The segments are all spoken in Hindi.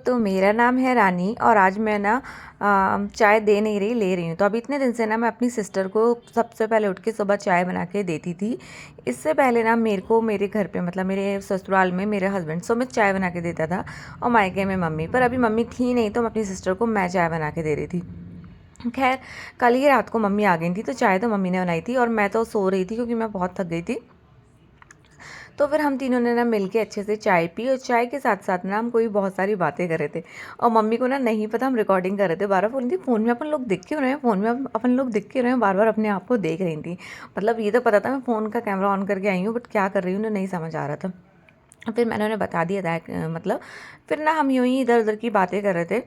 तो मेरा नाम है रानी और आज मैं ना चाय दे नहीं रही, ले रही हूँ। तो अभी इतने दिन से ना मैं अपनी सिस्टर को सबसे पहले उठ के सुबह चाय बना के देती थी। इससे पहले ना मेरे को मेरे घर पे मतलब मेरे ससुराल में मेरे हस्बैंड सुमित चाय बना के देता था और मायके में मम्मी। पर अभी मम्मी थी नहीं तो मैं अपनी सिस्टर को मैं चाय बना के दे रही थी। खैर, कल ही रात को मम्मी आ गई थी तो चाय तो मम्मी ने बनाई थी और मैं तो सो रही थी क्योंकि मैं बहुत थक गई थी। तो फिर हम तीनों ने ना मिलके अच्छे से चाय पी और चाय के साथ साथ ना हम कोई बहुत सारी बातें कर रहे थे। और मम्मी को ना नहीं पता हम रिकॉर्डिंग कर रहे थे। बार बार बोल रही थी, फ़ोन में अपन लोग दिख क्यों रहे हैं, फ़ोन में अपन लोग दिख क्यों रहे हैं, बार बार अपने आप को देख रही थी। मतलब ये तो पता था मैं फ़ोन का कैमरा ऑन करके आई हूँ, बट क्या कर रही हूँ ना नहीं समझ आ रहा था। फिर मैंने उन्हें बता दिया था मतलब फिर ना हम यूँ ही इधर उधर की बातें कर रहे थे।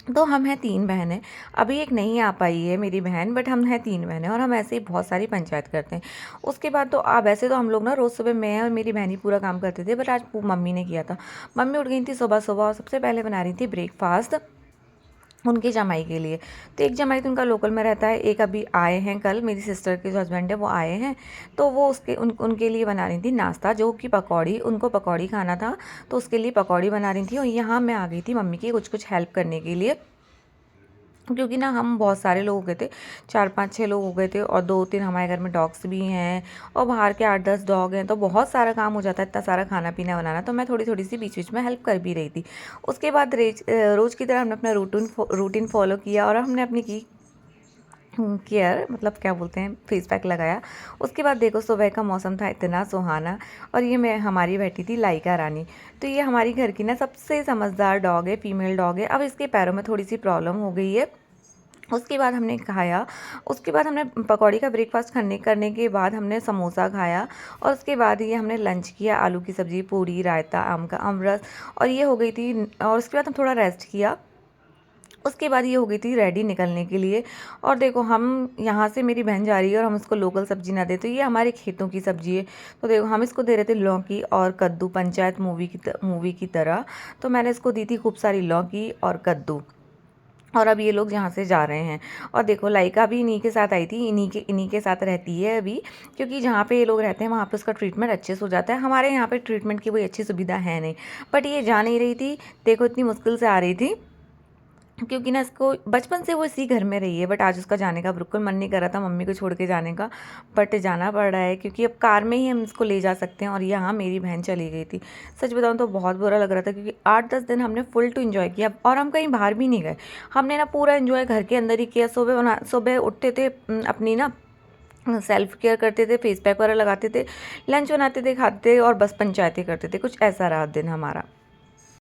तो हम हैं 3 बहनें। अभी एक नहीं आ पाई है मेरी बहन, बट हम हैं 3 बहनें और हम ऐसे ही बहुत सारी पंचायत करते हैं। उसके बाद तो वैसे तो हम लोग ना रोज़ सुबह मैं और मेरी बहन ही पूरा काम करते थे, बट आज मम्मी ने किया था। मम्मी उठ गई थी सुबह-सुबह और सबसे पहले बना रही थी ब्रेकफ़ास्ट उनके जमाई के लिए। तो एक जमाई तो उनका लोकल में रहता है, एक अभी आए हैं कल, मेरी सिस्टर के जो हस्बैंड है वो आए हैं। तो वो उनके लिए बना रही थी नाश्ता, जो कि पकौड़ी, उनको पकौड़ी खाना था तो उसके लिए पकौड़ी बना रही थी। और यहाँ मैं आ गई थी मम्मी की कुछ हेल्प करने के लिए, क्योंकि ना हम बहुत सारे लोग हो गए थे, 4-5-6 लोग हो गए थे और 2-3 हमारे घर में डॉग्स भी हैं और बाहर के 8-10 डॉग हैं। तो बहुत सारा काम हो जाता है, इतना सारा खाना पीना बनाना। तो मैं थोड़ी थोड़ी सी बीच बीच में हेल्प कर भी रही थी। उसके बाद रोज़ की तरह हमने अपना रूटीन फॉलो किया और हमने अपनी की केयर, मतलब क्या बोलते हैं, फेस पैक लगाया। उसके बाद देखो सुबह का मौसम था इतना सुहाना और ये मैं हमारी बैठी थी लाइका रानी। तो ये हमारी घर की ना सबसे समझदार डॉग है, फीमेल डॉग है। अब इसके पैरों में थोड़ी सी प्रॉब्लम हो गई है। उसके बाद हमने खाया, उसके बाद हमने पकौड़ी का ब्रेकफास्ट करने के बाद हमने समोसा खाया और उसके बाद ये हमने लंच किया, आलू की सब्ज़ी, पूड़ी, रायता, आम का अमरस। और ये हो गई थी और उसके बाद हम थोड़ा रेस्ट किया। उसके बाद ये हो गई थी रेडी निकलने के लिए। और देखो हम यहाँ से, मेरी बहन जा रही है और हम उसको लोकल सब्ज़ी ना दे तो ये हमारे खेतों की सब्ज़ी है। तो देखो हम इसको दे रहे थे लौकी और कद्दू, पंचायत मूवी की तरह। तो मैंने इसको दी थी खूब सारी लौकी और कद्दू। और अब ये लोग यहाँ से जा रहे हैं। और देखो लाइका भी इन्हीं के साथ आई थी, इन्हीं के साथ रहती है अभी, क्योंकि जहाँ पे ये लोग रहते हैं वहाँ पे उसका ट्रीटमेंट अच्छे से हो जाता है। हमारे यहाँ पे ट्रीटमेंट की कोई अच्छी सुविधा है नहीं, बट ये जा नहीं रही थी। देखो इतनी मुश्किल से आ रही थी, क्योंकि ना इसको बचपन से वो इसी घर में रही है। बट आज उसका जाने का बिल्कुल मन नहीं कर रहा था मम्मी को छोड़ के जाने का, बट जाना पड़ रहा है क्योंकि अब कार में ही हम इसको ले जा सकते हैं। और यहाँ मेरी बहन चली गई थी। सच बताऊँ तो बहुत बुरा लग रहा था, क्योंकि 8-10 दिन हमने फुल टू इन्जॉय किया और हम कहीं बाहर भी नहीं गए। हमने ना पूरा इन्जॉय घर के अंदर ही किया। सुबह उठते थे, अपनी ना सेल्फ केयर करते थे, फेस पैक वगैरह लगाते थे, लंच बनाते थे, खाते थे और बस पंचायती करते थे। कुछ ऐसा रहा दिन हमारा।